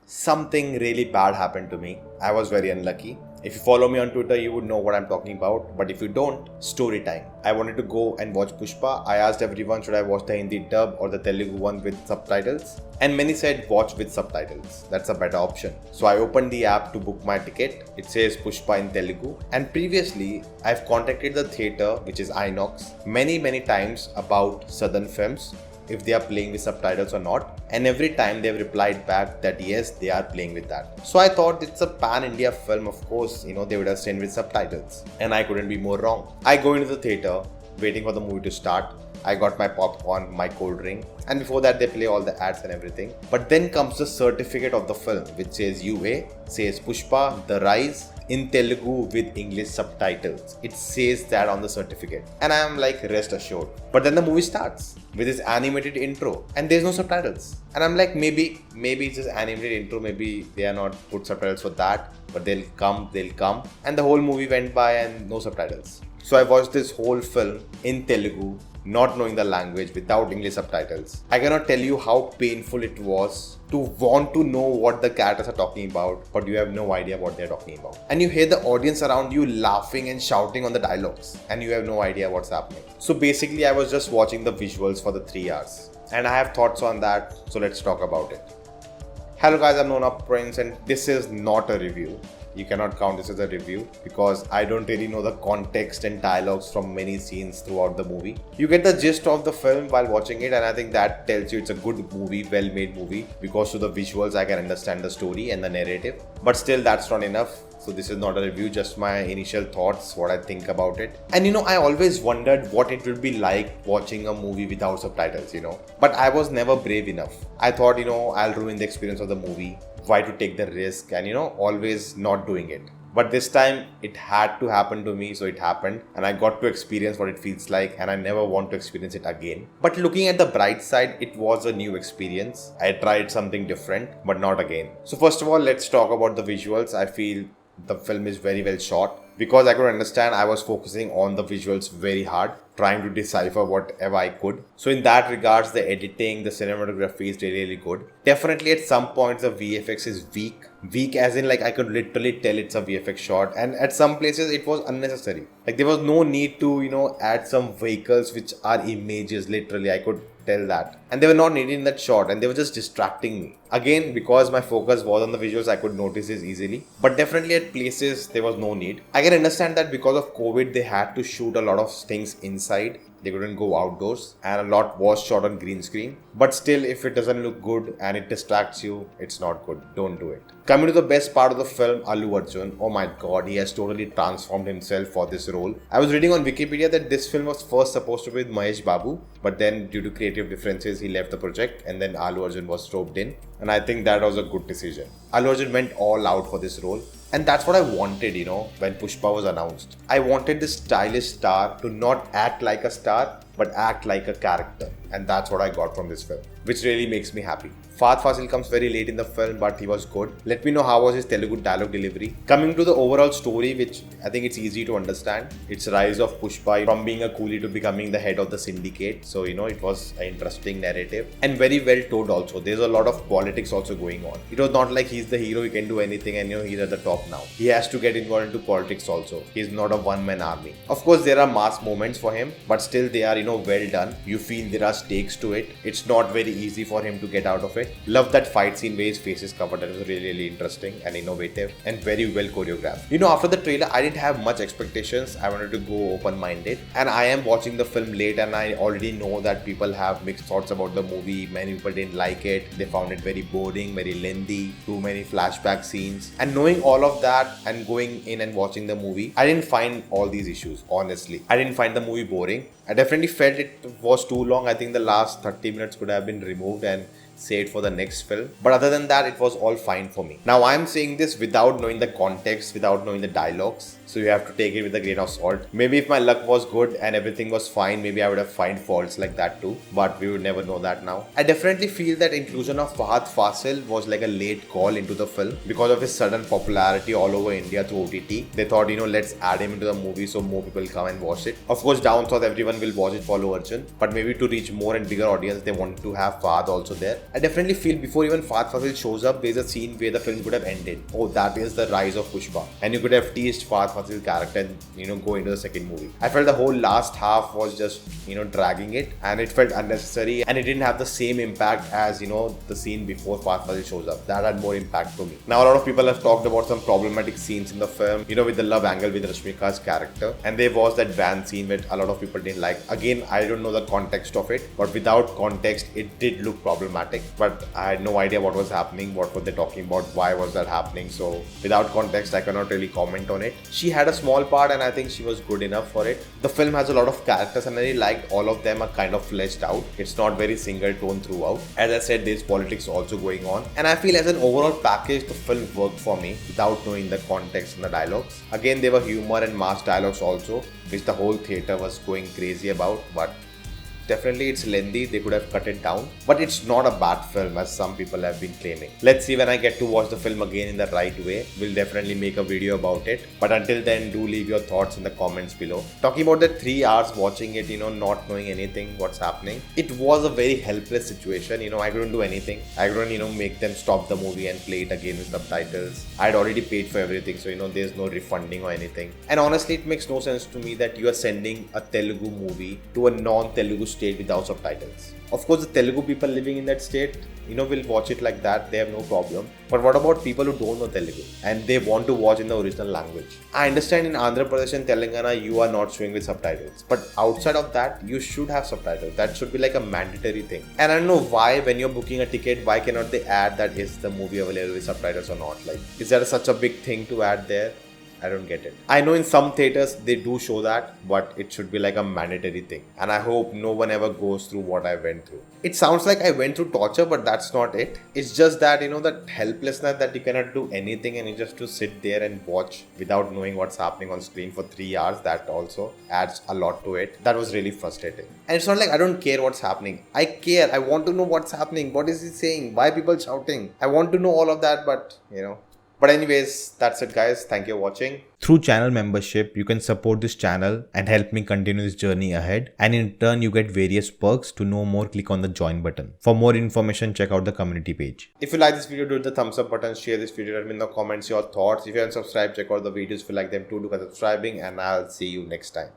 something really bad happened to me. I was very unlucky. If you follow me on Twitter, you would know what I'm talking about. But if you don't, story time. I wanted to go and watch Pushpa. I asked everyone, should I watch the Hindi dub or the Telugu one with subtitles? And many said watch with subtitles. That's a better option. So I opened the app to book my ticket. It says Pushpa in Telugu. And previously, I've contacted the theatre, which is Inox, many times about Southern films, if they are playing with subtitles or not, and every time they've replied back that yes, they are playing with that. So I thought it's a pan-India film, of course, they would have sent with subtitles, and I couldn't be more wrong. I go into the theatre, waiting for the movie to start. I got my popcorn, my cold drink, and before that they play all the ads and everything. But then comes the certificate of the film, which says UA, says Pushpa, The Rise, in Telugu with English subtitles. It says that on the certificate. And I am like, rest assured. But then the movie starts with this animated intro and there's no subtitles. And I'm like, maybe it's just animated intro, maybe they are not put subtitles for that, but they'll come. And the whole movie went by and no subtitles. So I watched this whole film in Telugu, not knowing the language, without English subtitles. I cannot tell you how painful it was to want to know what the characters are talking about, but you have no idea what they're talking about. And you hear the audience around you laughing and shouting on the dialogues, and you have no idea what's happening. So basically, I was just watching the visuals for the 3 hours. And I have thoughts on that, so let's talk about it. Hello guys, I'm Nona Prince, and this is not a review. You cannot count this as a review because I don't really know the context and dialogues from many scenes throughout the movie. You get the gist of the film while watching it, and I think that tells you it's a good movie, well-made movie, because through the visuals I can understand the story and the narrative. But still, that's not enough. So this is not a review, just my initial thoughts, what I think about it. And I always wondered what it would be like watching a movie without subtitles, But I was never brave enough. I thought, I'll ruin the experience of the movie. Why to take the risk and, always not doing it. But this time it had to happen to me, so it happened and I got to experience what it feels like, and I never want to experience it again. But looking at the bright side, it was a new experience. I tried something different, but not again. So first of all, let's talk about the visuals. I feel the film is very well shot. Because I could understand, I was focusing on the visuals very hard, trying to decipher whatever I could. So in that regards, the editing, the cinematography is really good. Definitely at some points the VFX is weak. Weak as in like I could literally tell it's a VFX shot, and at some places it was unnecessary. Like there was no need to, add some vehicles which are images, literally. I could tell that. And they were not needed in that shot, and they were just distracting me. Again, because my focus was on the visuals, I could notice this easily. But definitely at places there was no need. I can understand that because of COVID, they had to shoot a lot of things inside. They couldn't go outdoors, and a lot was shot on green screen. But still, if it doesn't look good and it distracts you, it's not good. Don't do it. Coming to the best part of the film, Allu Arjun. Oh my god, he has totally transformed himself for this role. I was reading on Wikipedia that this film was first supposed to be with Mahesh Babu, but then due to creative differences, he left the project and then Allu Arjun was roped in. And I think that was a good decision. Allu Arjun went all out for this role. And that's what I wanted, when Pushpa was announced. I wanted this stylish star to not act like a star, but act like a character. And that's what I got from this film, which really makes me happy. Fahad Fasil comes very late in the film, but he was good. Let me know how was his Telugu dialogue delivery. Coming to the overall story, which I think it's easy to understand. It's rise of Pushpa from being a coolie to becoming the head of the syndicate. So, it was an interesting narrative and very well told also. There's a lot of politics also going on. It was not like he's the hero, he can do anything and he's at the top now. He has to get involved into politics also. He's not a one-man army. Of course, there are mass moments for him, but still they are, well done. You feel there are stakes to it. It's not very easy for him to get out of it. Love that fight scene where his face is covered. That was really interesting and innovative and very well choreographed. After the trailer, I didn't have much expectations. I wanted to go open-minded, and I am watching the film late, and I already know that people have mixed thoughts about the movie. Many people didn't like it. They found it very boring, very lengthy, too many flashback scenes. And knowing all of that and going in and watching the movie, I didn't find all these issues, honestly. I didn't find the movie boring. I definitely felt it was too long. I think the last 30 minutes could have been removed and saved for the next film. But other than that, it was all fine for me. Now, I'm saying this without knowing the context, without knowing the dialogues. So you have to take it with a grain of salt. Maybe if my luck was good and everything was fine, maybe I would have found faults like that too. But we would never know that now. I definitely feel that inclusion of Fahad Fasil was like a late call into the film because of his sudden popularity all over India through OTT. They thought, let's add him into the movie so more people come and watch it. Of course, down south, everyone will watch it for Allu Arjun. But maybe to reach more and bigger audience, they want to have Fahad also there. I definitely feel before even Fahad Fazil shows up, there's a scene where the film could have ended. Oh, that is the rise of Pushpa. And you could have teased Fahad Fazil's character and, go into the second movie. I felt the whole last half was just, dragging it, and it felt unnecessary, and it didn't have the same impact as, the scene before Fahad Fazil shows up. That had more impact to me. Now, a lot of people have talked about some problematic scenes in the film, with the love angle with Rashmika's character. And there was that van scene which a lot of people didn't like. Again, I don't know the context of it, but without context, it did look problematic. But I had no idea what was happening, what were they talking about, why was that happening. So without context, I cannot really comment on it. She had a small part and I think she was good enough for it. The film has a lot of characters and I really liked all of them are kind of fleshed out. It's not very single tone throughout. As I said, there's politics also going on. And I feel as an overall package, the film worked for me without knowing the context and the dialogues. Again, there were humor and mass dialogues also, which the whole theatre was going crazy about, but definitely it's lengthy, they could have cut it down, but it's not a bad film as some people have been claiming. Let's see when I get to watch the film again in the right way. We'll definitely make a video about it, but until then, do leave your thoughts in the comments below. Talking about the 3 hours watching it, not knowing anything what's happening, it was a very helpless situation. I couldn't do anything. I couldn't make them stop the movie and play it again with subtitles. I'd already paid for everything, so there's no refunding or anything. And honestly, it makes no sense to me that you are sending a Telugu movie to a non-Telugu state without subtitles. Of course, the Telugu people living in that state, will watch it like that. They have no problem. But what about people who don't know Telugu and they want to watch in the original language? I understand in Andhra Pradesh and Telangana, you are not showing with subtitles. But outside of that, you should have subtitles. That should be like a mandatory thing. And I don't know why, when you're booking a ticket, why cannot they add that is the movie available with subtitles or not? Like, is that such a big thing to add there? I don't get it. I know in some theaters they do show that, but it should be like a mandatory thing. And I hope no one ever goes through what I went through. It sounds like I went through torture, but that's not it. It's just that, that helplessness that you cannot do anything and you just to sit there and watch without knowing what's happening on screen for 3 hours. That also adds a lot to it. That was really frustrating. And it's not like I don't care what's happening. I care. I want to know what's happening. What is he saying? Why are people shouting? I want to know all of that, but But anyways, that's it guys. Thank you for watching. Through channel membership, you can support this channel and help me continue this journey ahead. And in turn, you get various perks. To know more, click on the join button. For more information, check out the community page. If you like this video, do hit the thumbs up button, share this video, let me know in the comments your thoughts. If you haven't subscribed, check out the videos if you like them too. Do consider subscribing and I'll see you next time.